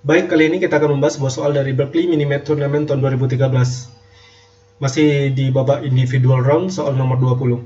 Baik, kali ini kita akan membahas sebuah soal dari Berkeley Mini-Math Tournament tahun 2013. Masih di babak individual round, soal nomor 20.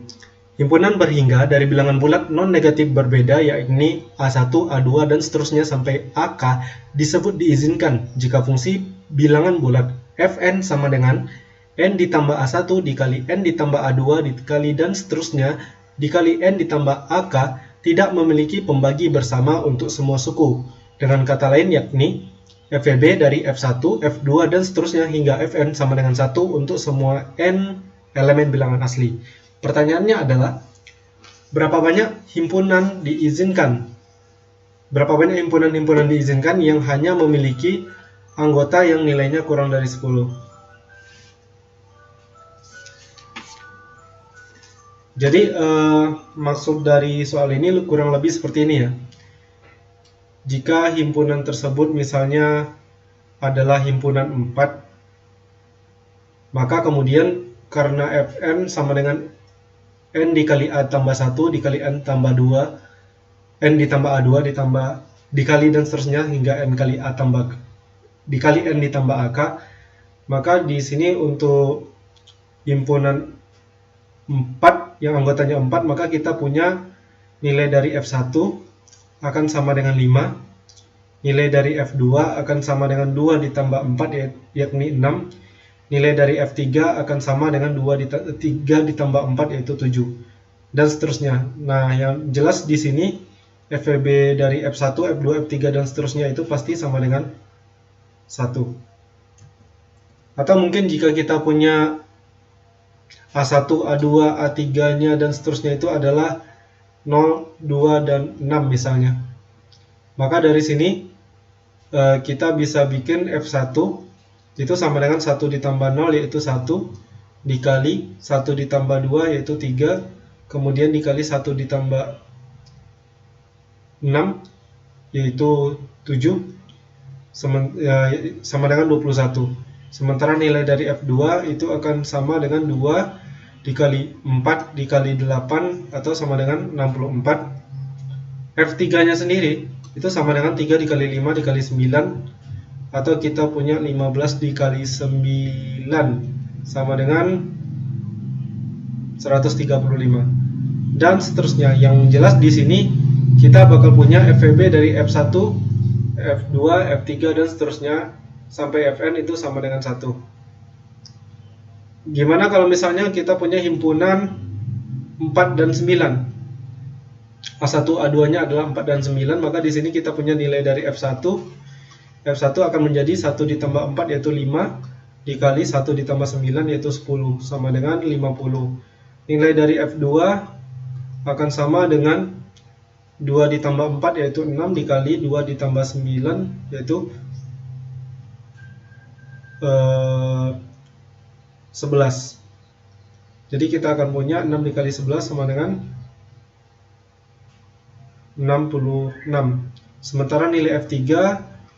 Himpunan berhingga dari bilangan bulat non-negatif berbeda, yakni A1, A2, dan seterusnya sampai AK disebut diizinkan jika fungsi bilangan bulat Fn sama dengan N ditambah A1 dikali N ditambah A2 dikali dan seterusnya dikali N ditambah AK tidak memiliki pembagi bersama untuk semua suku. Dengan kata lain yakni FEB dari F1, F2, dan seterusnya hingga Fn sama dengan 1 untuk semua N elemen bilangan asli. Pertanyaannya adalah, berapa banyak himpunan diizinkan? Berapa banyak himpunan-himpunan diizinkan yang hanya memiliki anggota yang nilainya kurang dari 10? Jadi, maksud dari soal ini kurang lebih seperti ini ya. Jika himpunan tersebut misalnya adalah himpunan 4, maka kemudian karena Fn sama dengan N dikali A tambah 1 dikali N tambah 2, N ditambah A2 ditambah dikali dan seterusnya hingga N kali A tambah dikali N ditambah AK, maka di sini untuk himpunan 4 yang anggotanya 4, maka kita punya nilai dari F1 akan sama dengan 5, nilai dari F2 akan sama dengan 2 ditambah 4 yakni 6, nilai dari F3 akan sama dengan 3 ditambah 4 yaitu 7, dan seterusnya. Nah, yang jelas di sini FEB dari F1, F2, F3 dan seterusnya itu pasti sama dengan 1. Atau mungkin jika kita punya A1, A2, A3-nya dan seterusnya itu adalah 0, 2, dan 6 misalnya. Maka dari sini kita bisa bikin F1 itu sama dengan 1 ditambah 0 yaitu 1, dikali 1 ditambah 2 yaitu 3, kemudian dikali 1 ditambah 6 yaitu 7, sama dengan 21. Sementara nilai dari F2 itu akan sama dengan 2 dikali 4 dikali 8 atau sama dengan 64. F3-nya sendiri itu sama dengan 3 dikali 5 dikali 9, atau kita punya 15 dikali 9 sama dengan 135, dan seterusnya. Yang jelas di sini kita bakal punya FEB dari F1, F2, F3 dan seterusnya sampai Fn itu sama dengan 1. Gimana kalau misalnya kita punya himpunan 4 dan 9? A1, A2-nya adalah 4 dan 9, maka di sini kita punya nilai dari F1. F1 akan menjadi 1 ditambah 4 yaitu 5, dikali 1 ditambah 9 yaitu 10, sama dengan 50. Nilai dari F2 akan sama dengan 2 ditambah 4 yaitu 6, dikali 2 ditambah 9 yaitu 11. Jadi kita akan punya 6 dikali 11 sama dengan 66. Sementara nilai F3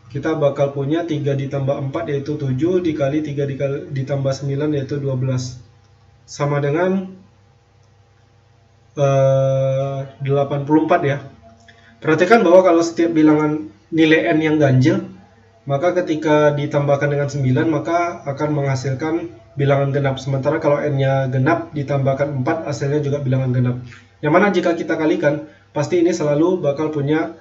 kita bakal punya 3 ditambah 4 yaitu 7, dikali 3 ditambah 9 yaitu 12, sama dengan 84 ya. Perhatikan bahwa kalau setiap bilangan nilai N yang ganjil, maka ketika ditambahkan dengan 9 maka akan menghasilkan bilangan genap. Sementara kalau N-nya genap ditambahkan 4 hasilnya juga bilangan genap. Yang mana jika kita kalikan, pasti ini selalu bakal punya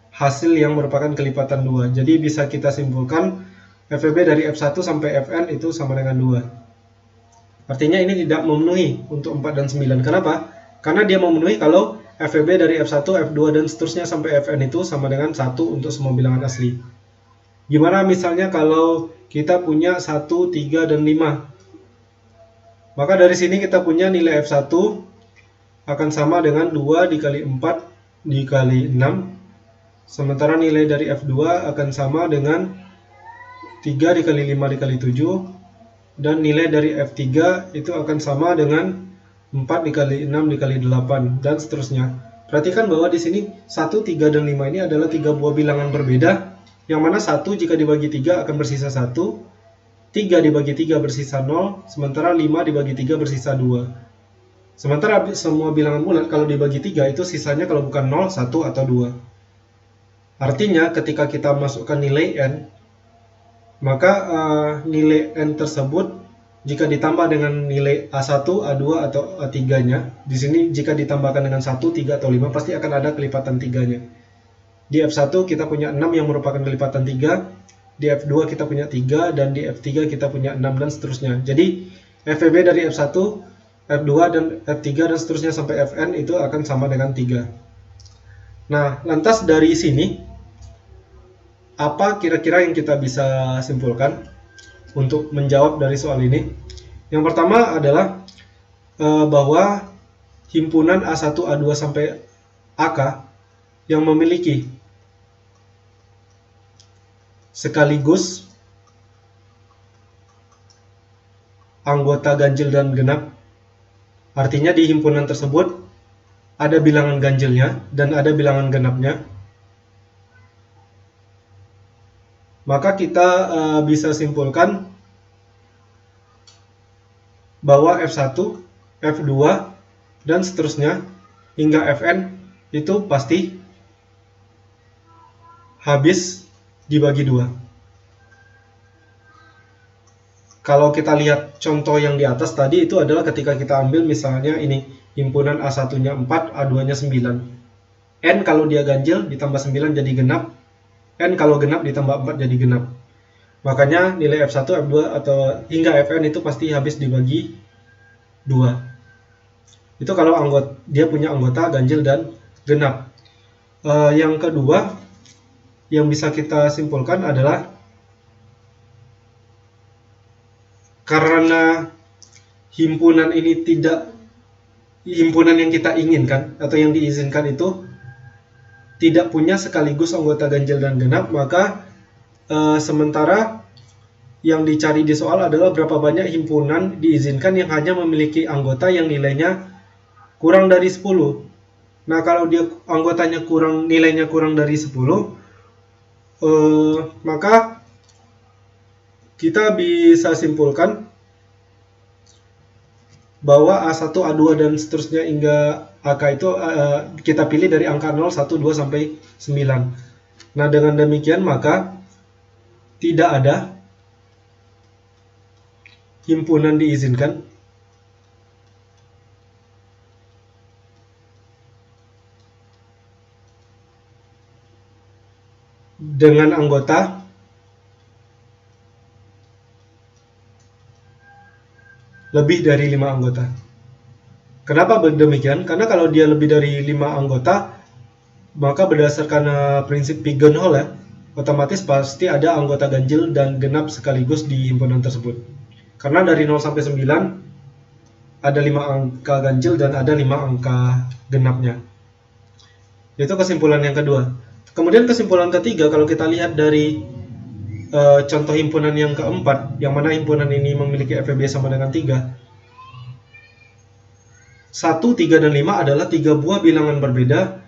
hasil yang merupakan kelipatan 2. Jadi bisa kita simpulkan FEB dari F1 sampai Fn itu sama dengan 2. Artinya ini tidak memenuhi untuk 4 dan 9. Kenapa? Karena dia memenuhi kalau FEB dari F1, F2 dan seterusnya sampai Fn itu sama dengan 1 untuk semua bilangan asli. Gimana misalnya kalau kita punya 1, 3, dan 5? Maka dari sini kita punya nilai F1 akan sama dengan 2 dikali 4 dikali 6. Sementara nilai dari F2 akan sama dengan 3 dikali 5 dikali 7. Dan nilai dari F3 itu akan sama dengan 4 dikali 6 dikali 8, dan seterusnya. Perhatikan bahwa di sini 1, 3, dan 5 ini adalah 3 buah bilangan berbeda, yang mana 1 jika dibagi 3 akan bersisa 1, 3 dibagi 3 bersisa 0, sementara 5 dibagi 3 bersisa 2. Sementara semua bilangan bulat kalau dibagi 3 itu sisanya kalau bukan 0, 1, atau 2. Artinya ketika kita masukkan nilai n, maka nilai n tersebut jika ditambah dengan nilai A1, A2 atau A3-nya, di sini jika ditambahkan dengan 1, 3 atau 5 pasti akan ada kelipatan 3-nya. Di F1 kita punya 6 yang merupakan kelipatan 3, di F2 kita punya 3, dan di F3 kita punya 6 dan seterusnya. Jadi FVB dari F1, F2 dan F3 dan seterusnya sampai Fn itu akan sama dengan 3. Nah, lantas dari sini apa kira-kira yang kita bisa simpulkan untuk menjawab dari soal ini? Yang pertama adalah bahwa himpunan A1, A2 sampai AK yang memiliki sekaligus anggota ganjil dan genap, artinya di himpunan tersebut ada bilangan ganjilnya dan ada bilangan genapnya, maka kita bisa simpulkan bahwa F1, F2, dan seterusnya hingga Fn itu pasti habis dibagi 2. Kalau kita lihat contoh yang di atas tadi itu adalah ketika kita ambil misalnya ini himpunan A1-nya 4, A2-nya 9. N kalau dia ganjil ditambah 9 jadi genap, N kalau genap ditambah 4 jadi genap. Makanya nilai F1, F2 atau hingga Fn itu pasti habis dibagi 2. Itu kalau dia punya anggota ganjil dan genap. Yang kedua yang bisa kita simpulkan adalah karena himpunan ini tidak himpunan yang kita inginkan atau yang diizinkan itu tidak punya sekaligus anggota ganjil dan genap, maka sementara yang dicari di soal adalah berapa banyak himpunan diizinkan yang hanya memiliki anggota yang nilainya kurang dari 10. Nah, kalau dia anggotanya nilainya kurang dari 10, maka kita bisa simpulkan bahwa A1, A2 dan seterusnya hingga AK itu kita pilih dari angka 0, 1, 2 sampai 9. Nah, dengan demikian maka tidak ada himpunan diizinkan dengan anggota lebih dari 5 anggota. Kenapa demikian? Karena kalau dia lebih dari 5 anggota, maka berdasarkan prinsip pigeonhole ya, otomatis pasti ada anggota ganjil dan genap sekaligus di himpunan tersebut. Karena dari 0 sampai 9 ada 5 angka ganjil dan ada 5 angka genapnya. Itu kesimpulan yang kedua. Kemudian kesimpulan ketiga, kalau kita lihat dari contoh himpunan yang keempat, yang mana himpunan ini memiliki FVB sama dengan 3. 1, 3, dan 5 adalah 3 buah bilangan berbeda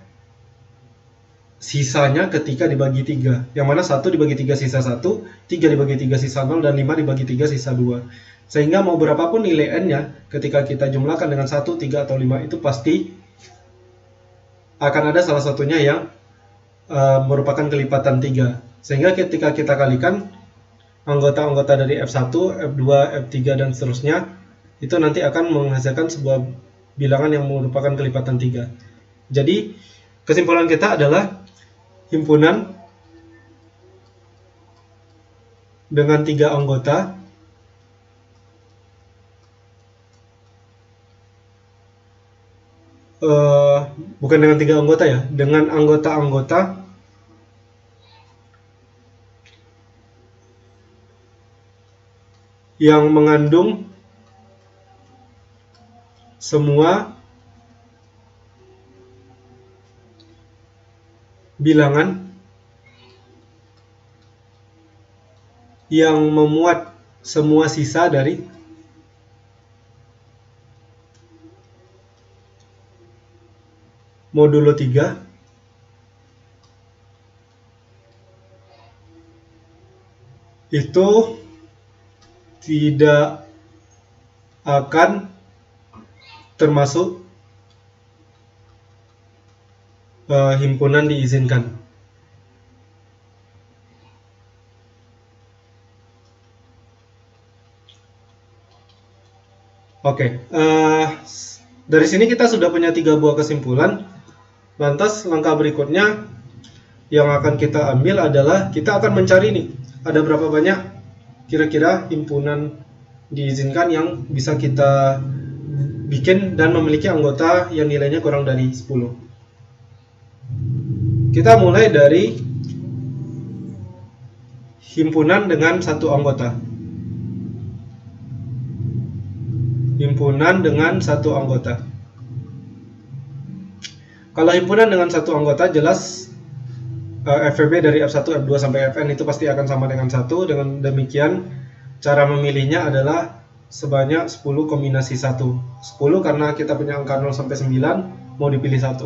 sisanya ketika dibagi 3. Yang mana 1 dibagi 3 sisa 1, 3 dibagi 3 sisa 0, dan 5 dibagi 3 sisa 2. Sehingga mau berapapun nilai n-nya, ketika kita jumlahkan dengan 1, 3, atau 5 itu pasti akan ada salah satunya yang merupakan kelipatan 3. Sehingga ketika kita kalikan anggota-anggota dari F1, F2, F3, dan seterusnya, itu nanti akan menghasilkan sebuah bilangan yang merupakan kelipatan 3. Jadi kesimpulan kita adalah himpunan dengan 3 anggota bukan dengan 3 anggota ya, dengan anggota-anggota yang mengandung semua bilangan yang memuat semua sisa dari modulo 3 itu tidak akan termasuk himpunan diizinkan. Oke, dari sini kita sudah punya 3 buah kesimpulan. Lantas langkah berikutnya yang akan kita ambil adalah kita akan mencari nih, ada berapa banyak kira-kira himpunan diizinkan yang bisa kita bikin dan memiliki anggota yang nilainya kurang dari 10. Kita mulai dari himpunan dengan satu anggota. Himpunan dengan satu anggota. Kalau himpunan dengan satu anggota jelas FVB dari F1, F2 sampai Fn itu pasti akan sama dengan 1. Dengan demikian cara memilihnya adalah sebanyak 10 kombinasi 1. 10 karena kita punya angka 0 sampai 9 mau dipilih 1.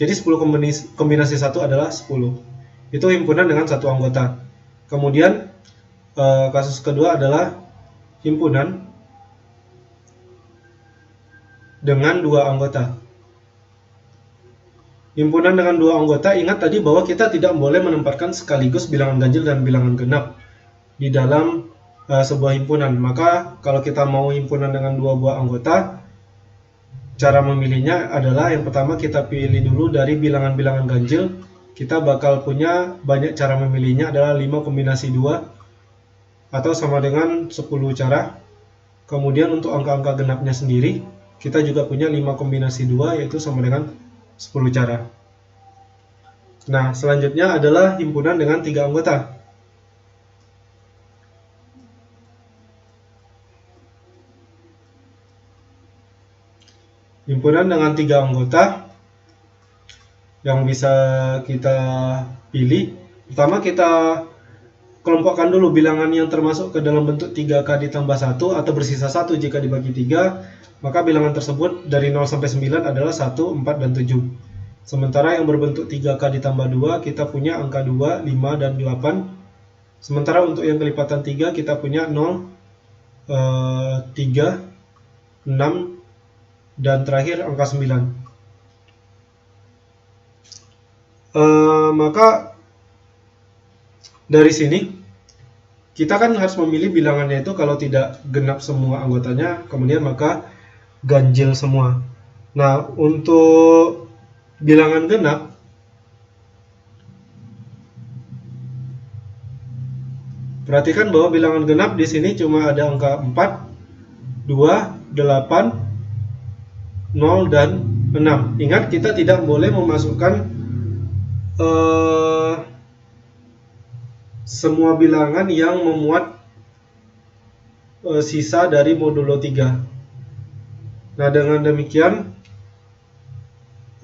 Jadi 10 kombinasi 1 adalah 10. Itu himpunan dengan satu anggota. Kemudian kasus kedua adalah himpunan dengan 2 anggota. Himpunan dengan 2 anggota, ingat tadi bahwa kita tidak boleh menempatkan sekaligus bilangan ganjil dan bilangan genap di dalam sebuah himpunan. Maka kalau kita mau himpunan dengan 2 buah anggota, cara memilihnya adalah yang pertama kita pilih dulu dari bilangan-bilangan ganjil. Kita bakal punya banyak cara memilihnya, adalah 5 kombinasi 2 atau sama dengan 10 cara. Kemudian untuk angka-angka genapnya sendiri, kita juga punya 5 kombinasi 2 yaitu sama dengan 10 cara. Nah, selanjutnya adalah himpunan dengan 3 anggota. Himpunan dengan 3 anggota yang bisa kita pilih. Pertama kita kelompokkan dulu bilangan yang termasuk ke dalam bentuk 3K ditambah 1 atau bersisa 1 jika dibagi 3. Maka bilangan tersebut dari 0 sampai 9 adalah 1, 4, dan 7. Sementara yang berbentuk 3K ditambah 2, kita punya angka 2, 5, dan 8. Sementara untuk yang kelipatan 3, kita punya 0, 3, 6, dan terakhir angka 9. Maka dari sini kita kan harus memilih bilangannya itu kalau tidak genap semua anggotanya, kemudian maka ganjil semua. Nah, untuk bilangan genap, perhatikan bahwa bilangan genap di sini cuma ada angka 4, 2, 8, 0, dan 6. Ingat, kita tidak boleh memasukkan semua bilangan yang memuat sisa dari modulo 3. Nah, dengan demikian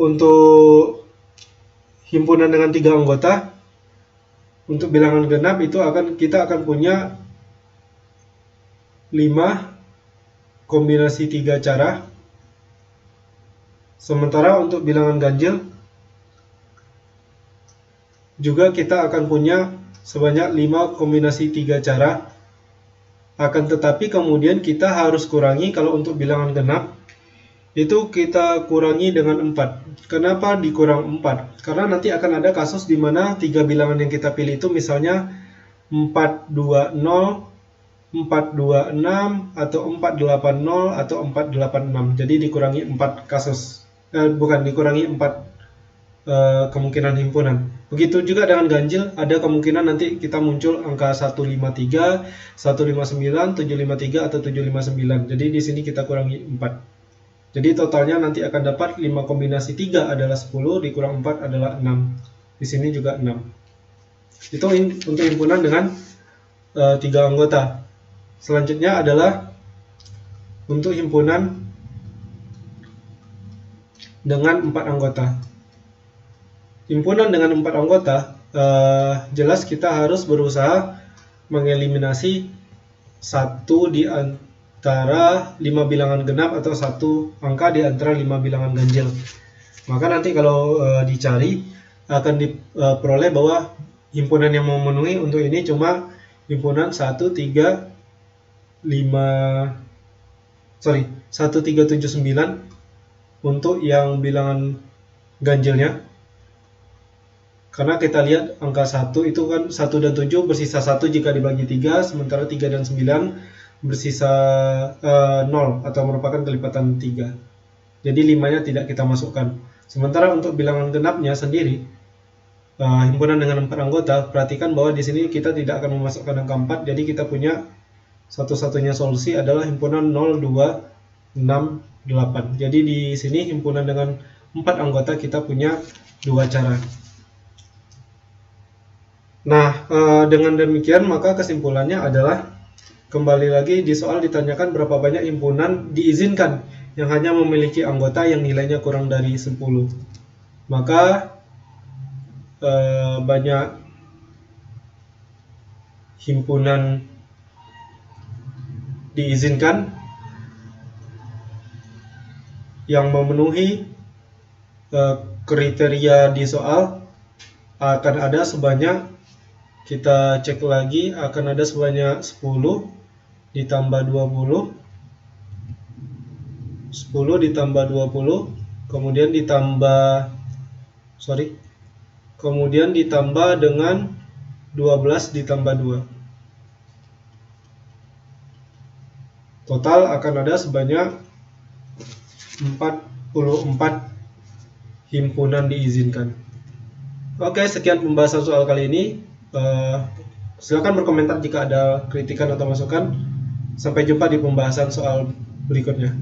untuk himpunan dengan 3 anggota, untuk bilangan genap itu kita akan punya 5 kombinasi 3 cara. Sementara untuk bilangan ganjil juga kita akan punya sebanyak 5 kombinasi 3 cara. Akan tetapi kemudian kita harus kurangi, kalau untuk bilangan genap itu kita kurangi dengan 4. Kenapa dikurang 4? Karena nanti akan ada kasus di mana 3 bilangan yang kita pilih itu misalnya 420, 426, atau 480, atau 486. Jadi dikurangi 4 kasus. Dikurangi 4 kemungkinan himpunan. Begitu juga dengan ganjil, ada kemungkinan nanti kita muncul angka 153, 159, 753, atau 759. Jadi di sini kita kurangi 4. Jadi totalnya nanti akan dapat 5 kombinasi 3 adalah 10, dikurang 4 adalah 6. Di sini juga 6. Itu untuk himpunan dengan 3 anggota. Selanjutnya adalah untuk himpunan dengan 4 anggota. Himpunan dengan 4 anggota, jelas kita harus berusaha mengeliminasi satu di antara 5 bilangan genap atau satu angka di antara 5 bilangan ganjil. Maka nanti kalau dicari akan diperoleh bahwa himpunan yang memenuhi untuk ini cuma himpunan 1379 untuk yang bilangan ganjilnya. Karena kita lihat angka 1 itu kan 1 dan 7 bersisa 1 jika dibagi 3, sementara 3 dan 9 bersisa 0 atau merupakan kelipatan 3. Jadi 5-nya tidak kita masukkan. Sementara untuk bilangan genapnya sendiri, himpunan dengan 4 anggota, perhatikan bahwa di sini kita tidak akan memasukkan angka 4, jadi kita punya satu-satunya solusi adalah himpunan 0, 2, 6, 8. Jadi di sini himpunan dengan 4 anggota kita punya 2 cara. Nah, dengan demikian maka kesimpulannya adalah, kembali lagi di soal ditanyakan berapa banyak himpunan diizinkan yang hanya memiliki anggota yang nilainya kurang dari 10. Maka banyak himpunan diizinkan yang memenuhi kriteria di soal akan ada sebanyak, kita cek lagi, akan ada sebanyak 10 ditambah 20, 10 ditambah 20, kemudian ditambah dengan 12 ditambah 2. Total akan ada sebanyak 44 himpunan diizinkan. Oke, sekian pembahasan soal kali ini. Silakan berkomentar jika ada kritikan atau masukan. Sampai jumpa di pembahasan soal berikutnya.